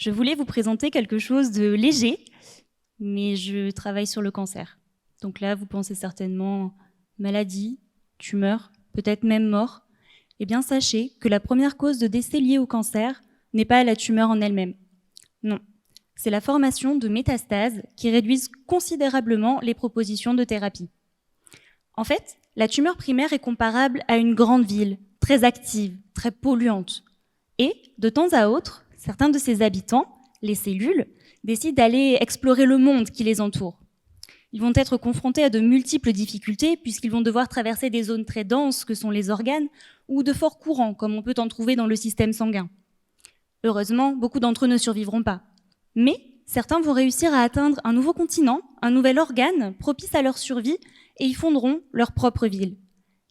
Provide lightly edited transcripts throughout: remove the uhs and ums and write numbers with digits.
Je voulais vous présenter quelque chose de léger, mais je travaille sur le cancer. Donc là, vous pensez certainement maladie, tumeur, peut-être même mort. Eh bien, sachez que la première cause de décès liée au cancer n'est pas la tumeur en elle-même. Non, c'est la formation de métastases qui réduisent considérablement les propositions de thérapie. En fait, la tumeur primaire est comparable à une grande ville, très active, très polluante. Et, de temps à autre, certains de ses habitants, les cellules, décident d'aller explorer le monde qui les entoure. Ils vont être confrontés à de multiples difficultés puisqu'ils vont devoir traverser des zones très denses que sont les organes ou de forts courants comme on peut en trouver dans le système sanguin. Heureusement, beaucoup d'entre eux ne survivront pas. Mais certains vont réussir à atteindre un nouveau continent, un nouvel organe propice à leur survie et y fonderont leur propre ville.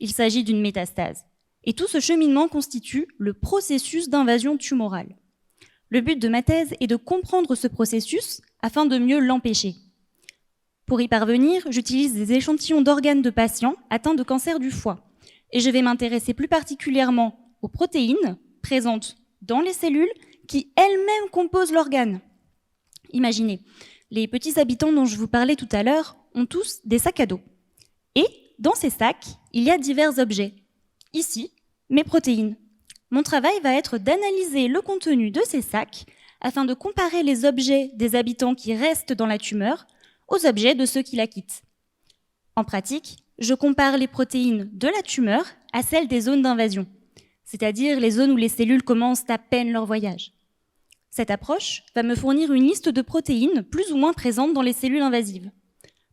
Il s'agit d'une métastase. Et tout ce cheminement constitue le processus d'invasion tumorale. Le but de ma thèse est de comprendre ce processus afin de mieux l'empêcher. Pour y parvenir, j'utilise des échantillons d'organes de patients atteints de cancer du foie. Et je vais m'intéresser plus particulièrement aux protéines présentes dans les cellules qui elles-mêmes composent l'organe. Imaginez, les petits habitants dont je vous parlais tout à l'heure ont tous des sacs à dos. Et dans ces sacs, il y a divers objets. Ici, mes protéines. Mon travail va être d'analyser le contenu de ces sacs afin de comparer les objets des habitants qui restent dans la tumeur aux objets de ceux qui la quittent. En pratique, je compare les protéines de la tumeur à celles des zones d'invasion, c'est-à-dire les zones où les cellules commencent à peine leur voyage. Cette approche va me fournir une liste de protéines plus ou moins présentes dans les cellules invasives.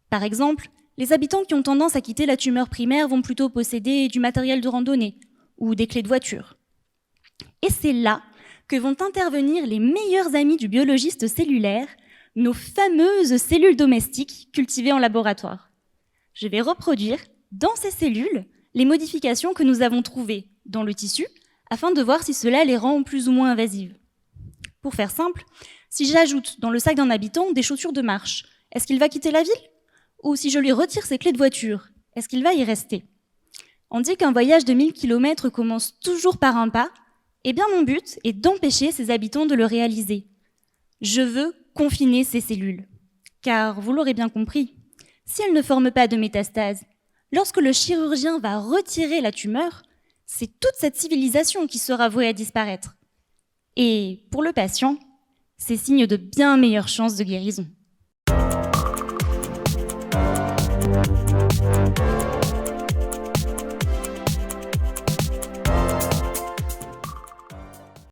Par exemple, les habitants qui ont tendance à quitter la tumeur primaire vont plutôt posséder du matériel de randonnée ou des clés de voiture. Et c'est là que vont intervenir les meilleurs amis du biologiste cellulaire, nos fameuses cellules domestiques cultivées en laboratoire. Je vais reproduire dans ces cellules les modifications que nous avons trouvées dans le tissu afin de voir si cela les rend plus ou moins invasives. Pour faire simple, si j'ajoute dans le sac d'un habitant des chaussures de marche, est-ce qu'il va quitter la ville? Ou si je lui retire ses clés de voiture, est-ce qu'il va y rester? On dit qu'un voyage de 1000 km commence toujours par un pas. Eh bien, mon but est d'empêcher ces habitants de le réaliser. Je veux confiner ces cellules. Car, vous l'aurez bien compris, si elles ne forment pas de métastase, lorsque le chirurgien va retirer la tumeur, c'est toute cette civilisation qui sera vouée à disparaître. Et pour le patient, c'est signe de bien meilleures chances de guérison.